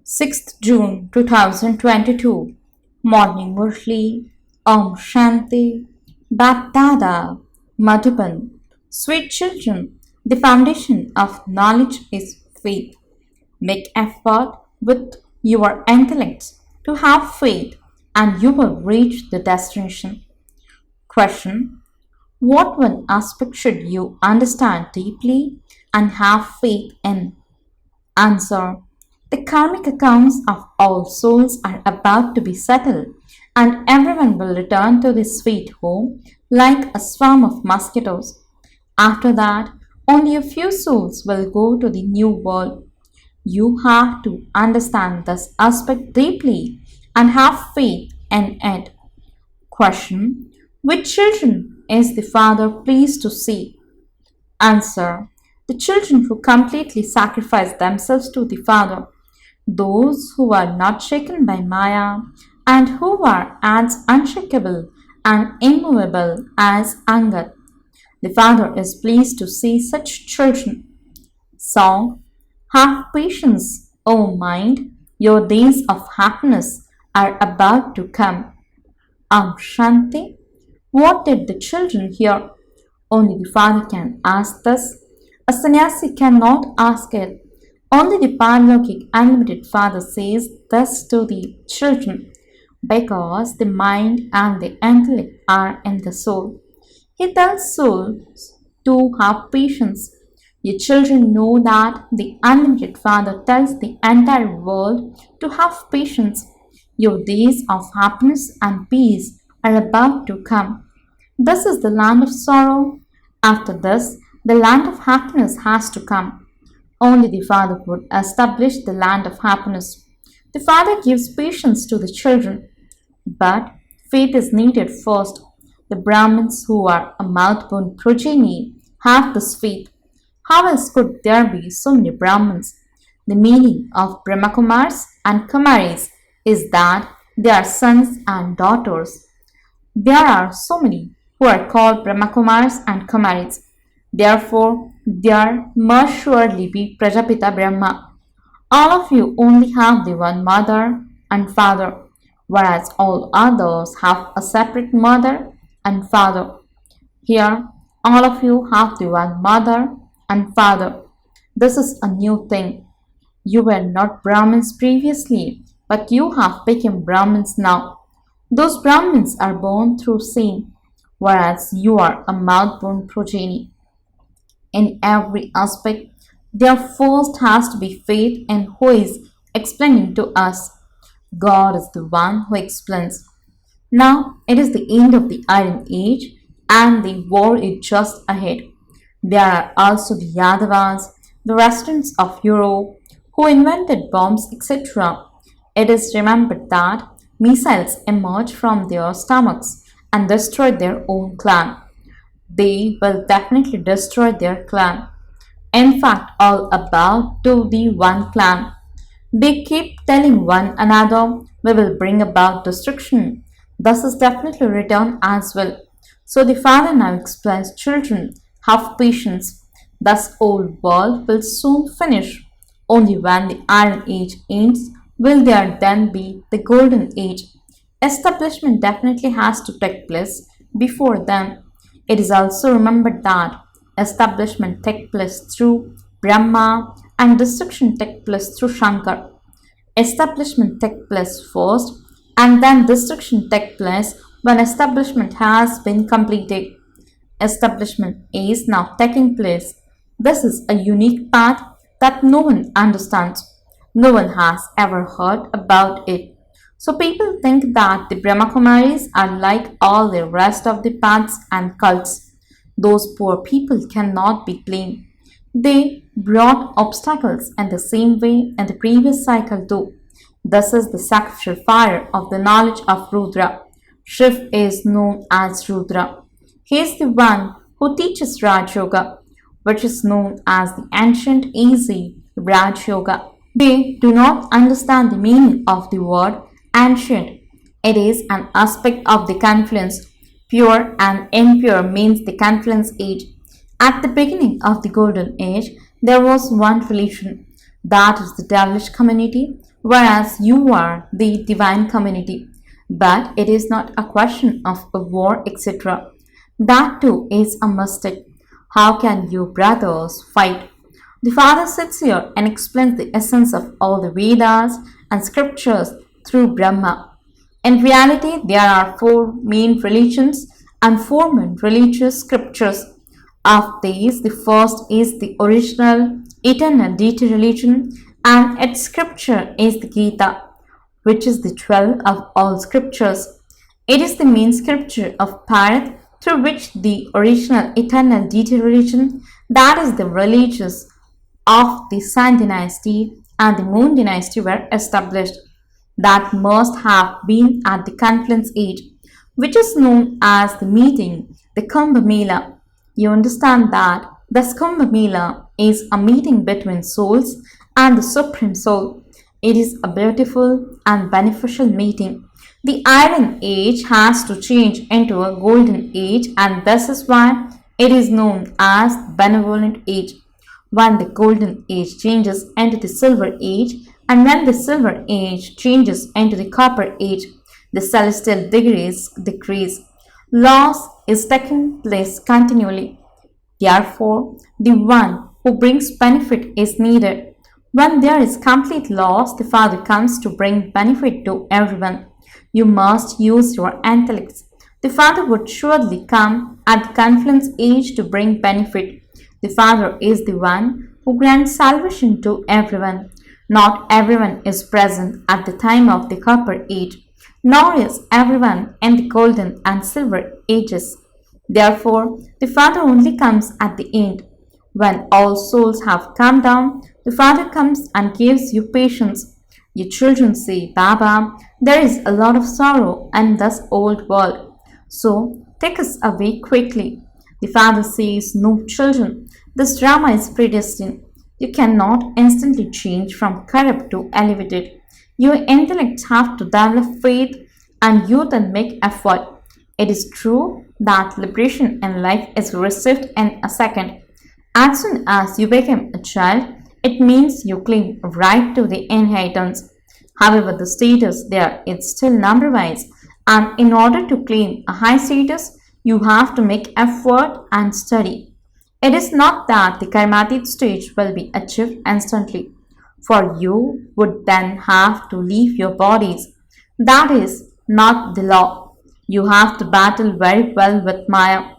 6th June 2022. Morning Murli. Om Shanti. BapDada. Madhuban. Sweet children, the foundation of knowledge is faith. Make effort with your intellects to have faith and you will reach the destination. Question: what one aspect should you understand deeply and have faith in? Answer: the karmic accounts of all souls are about to be settled, and everyone will return to their sweet home like a swarm of mosquitoes. After that, only a few souls will go to the new world. You have to understand this aspect deeply and have faith in it. Question: which children is the Father pleased to see? Answer: the children who completely sacrifice themselves to the Father, those who are not shaken by Maya and who are as unshakable and immovable as Angad. The Father is pleased to see such children. Song: have patience, O mind, your days of happiness are about to come. Om Shanti. What did the children hear? Only the Father can ask this. A sannyasi cannot ask it. Only the Paralokik Unlimited Father says this to the children because the mind and the intellect are in the soul. He tells souls to have patience. Your children know that the Unlimited Father tells the entire world to have patience. Your days of happiness and peace are about to come. This is the land of sorrow. After this, the land of happiness has to come. Only the Father would establish the land of happiness. The Father gives patience to the children, but faith is needed first. The Brahmins who are a mouth-born progeny have this faith. How else could there be so many Brahmins? The meaning of Brahma Kumaris and Kumaris is that they are sons and daughters. There are so many who are called Brahma Kumaris and Kumaris. Therefore, there must surely be Prajapita Brahma. All of you only have the one mother and father, whereas all others have a separate mother and father. Here, all of you have the one mother and father. This is a new thing. You were not Brahmins previously, but you have become Brahmins now. Those Brahmins are born through sin, whereas you are a mouth-born progeny. In every aspect, there first has to be faith in who is explaining to us. God is the one who explains. Now it is the end of the Iron Age and the war is just ahead. There are also the Yadavas, the residents of Europe, who invented bombs, etc. It is remembered that missiles emerge from their stomachs and destroy their own clan. They will definitely destroy their clan. In fact, all about to the one clan. They keep telling one another, we will bring about destruction. This is definitely written as well. So the Father now explains, children, have patience. This old world will soon finish. Only when the Iron Age ends will there then be the Golden Age. Establishment definitely has to take place before then. It is also remembered that establishment takes place through Brahma and destruction takes place through Shankar. Establishment takes place first and then destruction takes place when establishment has been completed. Establishment is now taking place. This is a unique path that no one understands. No one has ever heard about it. So people think that the Brahma Kumaris are like all the rest of the paths and cults. Those poor people cannot be blamed. They brought obstacles in the same way in the previous cycle too. This is the sacrificial fire of the knowledge of Rudra. Shiv is known as Rudra. He is the one who teaches Raj Yoga, which is known as the ancient easy Raj Yoga. They do not understand the meaning of the word ancient. It is an aspect of the confluence. Pure and impure means the confluence age. At the beginning of the Golden Age, there was one religion, that is the devilish community, whereas you are the divine community. But it is not a question of a war, etc. That too is a mistake. How can you brothers fight? The Father sits here and explains the essence of all the Vedas and scriptures through Brahma. In reality, there are four main religions and four main religious scriptures. Of these, the first is the original, eternal deity religion, and its scripture is the Gita, which is the 12th of all scriptures. It is the main scripture of Bharat through which the original eternal deity religion, that is the religious of the Sun dynasty and the Moon dynasty, were established. That must have been at the confluence age, which is known as the meeting, the Kumbh Mela. You understand that this Kumbh Mela is a meeting between souls and the Supreme Soul. It is a beautiful and beneficial meeting. The Iron Age has to change into a Golden Age, and this is why it is known as the Benevolent Age. When the Golden Age changes into the Silver Age, and when the Silver Age changes into the Copper Age, the celestial degrees decrease. Loss is taking place continually. Therefore, the one who brings benefit is needed. When there is complete loss, the Father comes to bring benefit to everyone. You must use your intellects. The Father would surely come at the confluence age to bring benefit. The Father is the one who grants salvation to everyone. Not everyone is present at the time of the Copper Age, nor is everyone in the Golden and Silver Ages. Therefore, the Father only comes at the end. When all souls have come down, the Father comes and gives you patience. Your children say, Baba, there is a lot of sorrow in this old world, so take us away quickly. The Father says, no, children, this drama is predestined. You cannot instantly change from corrupt to elevated. Your intellects have to develop faith and youth and make effort. It is true that liberation in life is received in a second. As soon as you become a child, it means you claim right to the inheritance. However, the status there is still number-wise, and in order to claim a high status, you have to make effort and study. It is not that the karmatic stage will be achieved instantly, for you would then have to leave your bodies. That is not the law. You have to battle very well with Maya.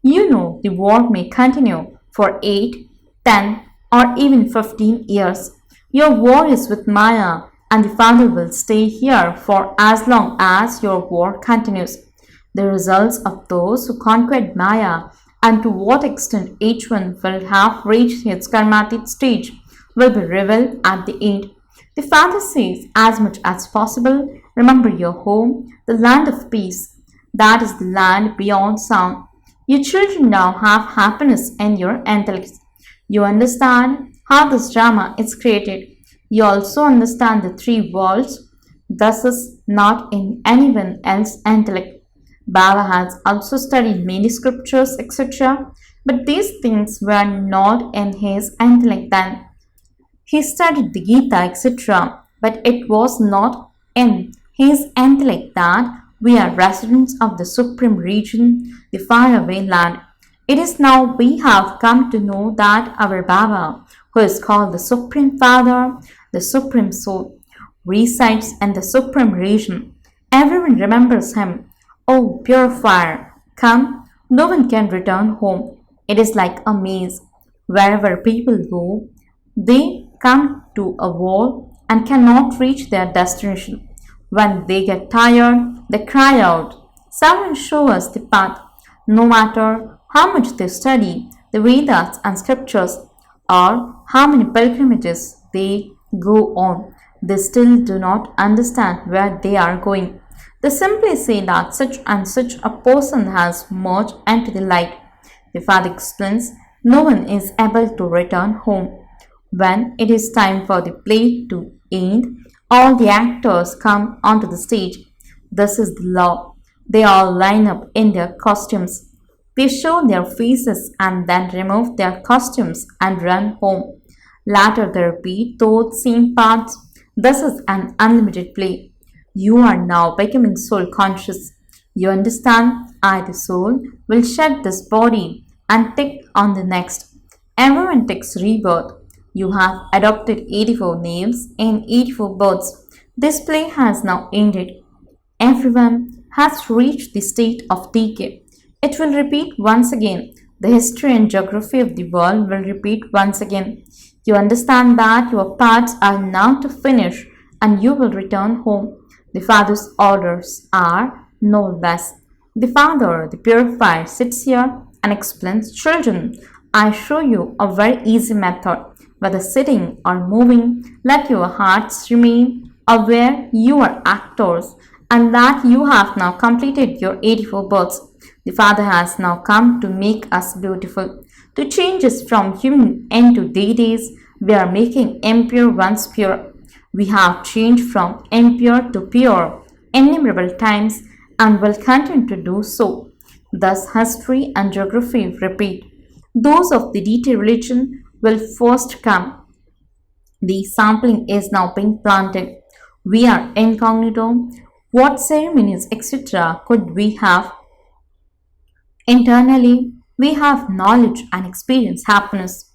You know the war may continue for 8, 10, or even 15 years. Your war is with Maya, and the Father will stay here for as long as your war continues. The results of those who conquered Maya and to what extent each one will have reached its karmatic stage will be revealed at the end. The Father says, as much as possible, remember your home, the land of peace. That is the land beyond sound. Your children now have happiness in your intellect. You understand how this drama is created. You also understand the three worlds. This is not in anyone else's intellect. Baba has also studied many scriptures, etc., but these things were not in his intellect then. He studied the Gita, etc., but it was not in his intellect that we are residents of the supreme region, the faraway land. It is now we have come to know that our Baba, who is called the Supreme Father, the Supreme Soul, resides in the supreme region. Everyone remembers him. Oh, purifier, come, no one can return home. It is like a maze. Wherever people go, they come to a wall and cannot reach their destination. When they get tired, they cry out, someone show us the path. No matter how much they study the Vedas and scriptures or how many pilgrimages they go on, they still do not understand where they are going. They simply say that such and such a person has merged into the light. The Father explains, no one is able to return home. When it is time for the play to end, all the actors come onto the stage. This is the law. They all line up in their costumes. They show their faces and then remove their costumes and run home. Later they repeat those same parts. This is an unlimited play. You are now becoming soul conscious. You understand, I, the soul, will shed this body and take on the next. Everyone takes rebirth. You have adopted 84 names in 84 births. This play has now ended. Everyone has reached the state of decay. It will repeat once again. The history and geography of the world will repeat once again. You understand that your parts are now to finish and you will return home. The Father's orders are no less. The Father, the purifier, sits here and explains, children, I show you a very easy method. Whether sitting or moving, let your hearts remain aware you are actors and that you have now completed your 84 births. The Father has now come to make us beautiful, to change us from human into deities. We are making impure ones pure. We have changed from impure to pure innumerable times and will continue to do so. Thus, history and geography repeat. Those of the deity religion will first come. The sampling is now being planted. We are incognito. What ceremonies, etc., could we have? Internally, we have knowledge and experience happiness.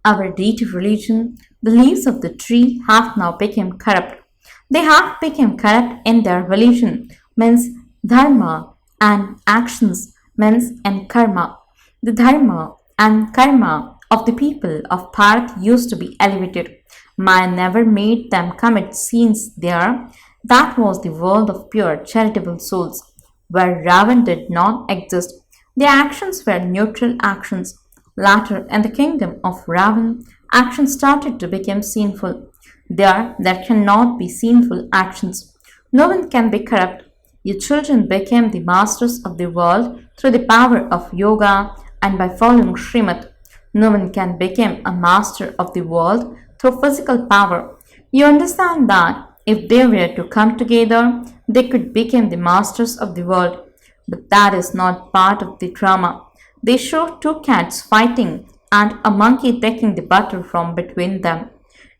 Our deity religion, the leaves of the tree have now become corrupt. They have become corrupt in their religion, means dharma, and actions, means and karma. The dharma and karma of the people of Bharat used to be elevated. Maya never made them commit sins there. That was the world of pure charitable souls, where Ravan did not exist. Their actions were neutral actions. Later, in the kingdom of Ravan, actions started to become sinful. There cannot be sinful actions. No one can be corrupt. Your children became the masters of the world through the power of yoga and by following Srimad. No one can become a master of the world through physical power. You understand that if they were to come together, they could become the masters of the world. But that is not part of the drama. They show two cats fighting and a monkey taking the butter from between them.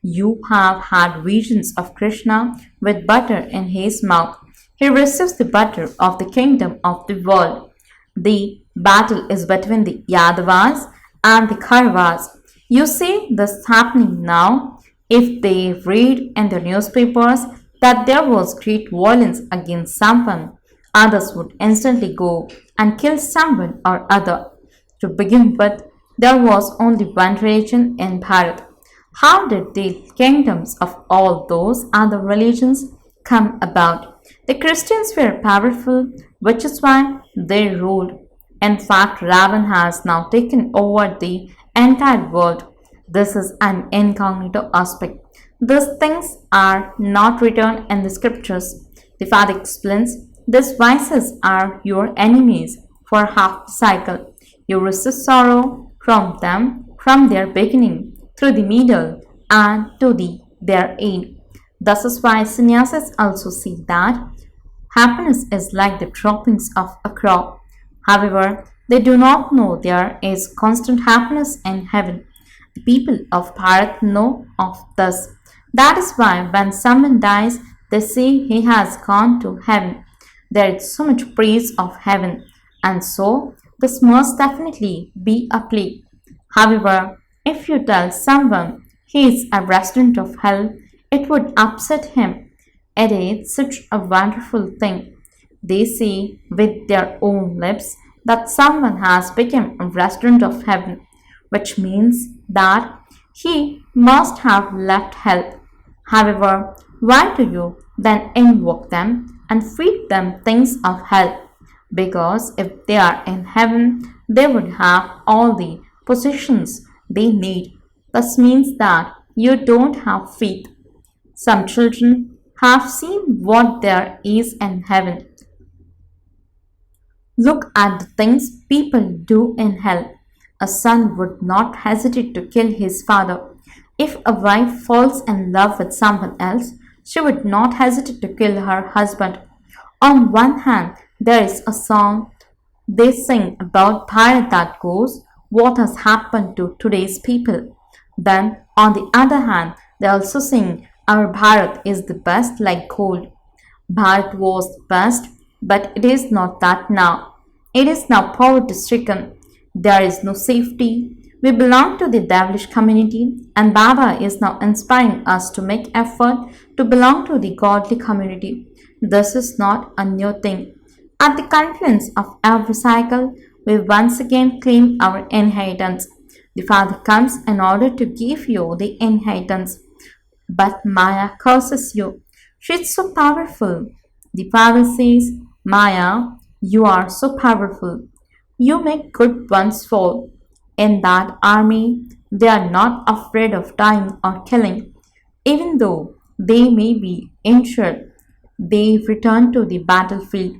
You have had visions of Krishna with butter in his mouth. He receives the butter of the kingdom of the world. The battle is between the Yadavas and the Kauravas. You see this happening now. If they read in the newspapers that there was great violence against someone, others would instantly go and kill someone or other. To begin with, there was only one religion in Bharat. How did the kingdoms of all those other religions come about? The Christians were powerful, which is why they ruled. In fact, Ravan has now taken over the entire world. This is an incognito aspect. These things are not written in the scriptures. The Father explains, these vices are your enemies for half the cycle. You receive sorrow from them from their beginning, through the middle, and to their end. This is why sannyasis also see that happiness is like the droppings of a crop. However, they do not know there is constant happiness in heaven. The people of Bharat know of this. That is why when someone dies, they say he has gone to heaven. There is so much praise of heaven, and so this must definitely be a play. However, if you tell someone he is a resident of hell, it would upset him. It is such a wonderful thing. They say with their own lips that someone has become a resident of heaven, which means that he must have left hell. However, why do you then invoke them and feed them things of hell? Because if they are in heaven, they would have all the possessions they need. This means that you don't have faith. Some children have seen what there is in heaven. Look at the things people do in hell. A son would not hesitate to kill his father. If a wife falls in love with someone else, she would not hesitate to kill her husband. On one hand, there is a song they sing about Bharat that goes, what has happened to today's people? Then, on the other hand, they also sing Our Bharat is the best like gold. Bharat was the best, but it is not that now. It is now poverty stricken. There is no safety. We belong to the devilish community, and Baba is now inspiring us to make effort to belong to the godly community. This is not a new thing. At the confluence of every cycle, we once again claim our inheritance. The Father comes in order to give you the inheritance. But Maya curses you. She is so powerful. The Father says, Maya, you are so powerful. You make good ones fall. In that army, they are not afraid of dying or killing. Even though they may be injured, they return to the battlefield.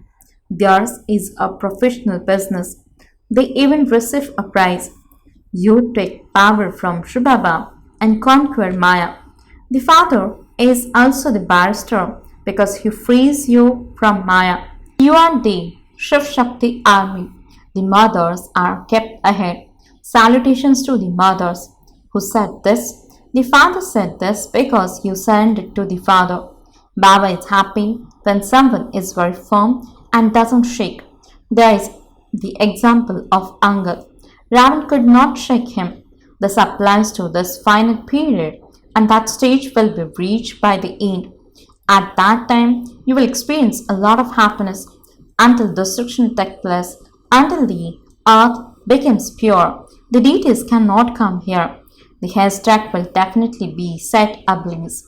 Theirs is a professional business. They even receive a prize. You take power from shivbaba and conquer Maya. The father is also the barrister because he frees you from Maya. You are the Shiv Shakti army. The mothers are kept ahead. Salutations to the mothers. Who said this? The father said this because you surrendered to the father. Baba is happy when someone is very firm and doesn't shake. There is the example of Angad. Ravan could not shake him. This applies to this final period, and that stage will be reached by the end. At that time, you will experience a lot of happiness until destruction takes place, until the earth becomes pure. The deities cannot come here. The haystack will definitely be set ablaze.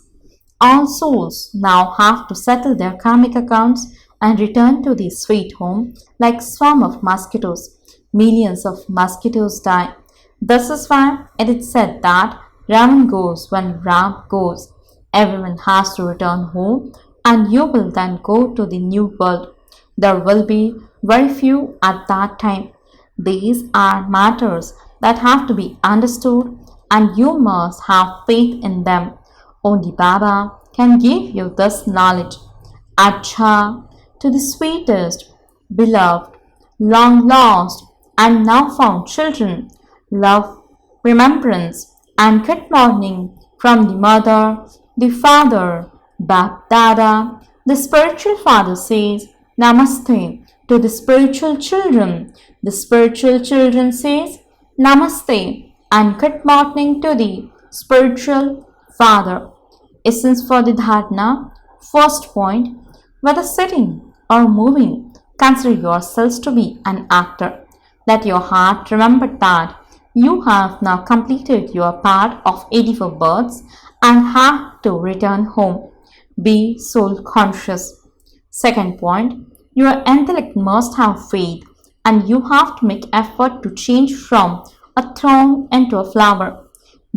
All souls now have to settle their karmic accounts and return to the sweet home like swarm of mosquitoes. Millions of mosquitoes die. This is why it is said that Ravan goes when Ram goes. Everyone has to return home and you will then go to the new world. There will be very few at that time. These are matters that have to be understood and you must have faith in them. Only Baba can give you this knowledge. Acha, to the sweetest, beloved, long lost, and now found children, love, remembrance, and good morning from the mother, the father, BapDada. The spiritual father says, Namaste to the spiritual children. The spiritual children says, Namaste and good morning to the spiritual father. Essence for the dharana. First point, whether sitting or moving, consider yourselves to be an actor. Let your heart remember that you have now completed your part of 84 births and have to return home. Be soul conscious. Second point, your intellect must have faith and you have to make effort to change from a thorn into a flower.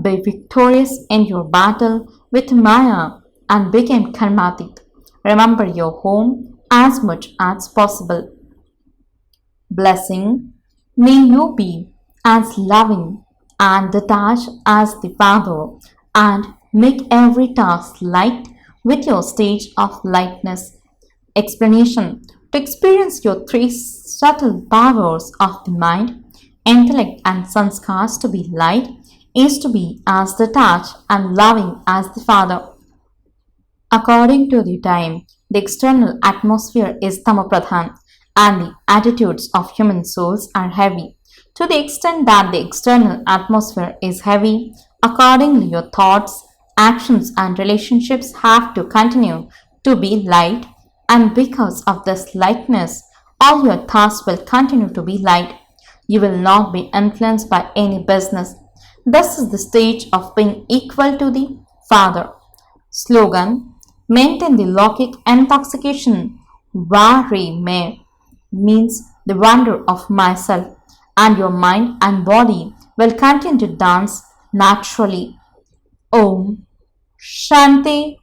Be victorious in your battle with Maya and become karmatik. Remember your home as much as possible. Blessing. May you be as loving and detached as the Father and make every task light with your stage of lightness. Explanation. To experience your three subtle powers of the mind, intellect and sanskars to be light is to be as detached and loving as the Father. According to the time, the external atmosphere is tamapradhan and the attitudes of human souls are heavy. To the extent that the external atmosphere is heavy, accordingly your thoughts, actions and relationships have to continue to be light, and because of this lightness, all your thoughts will continue to be light. You will not be influenced by any business. This is the stage of being equal to the Father. Slogan. Maintain the Lokik intoxication. Vare me means the wonder of myself, and your mind and body will continue to dance naturally. Om Shanti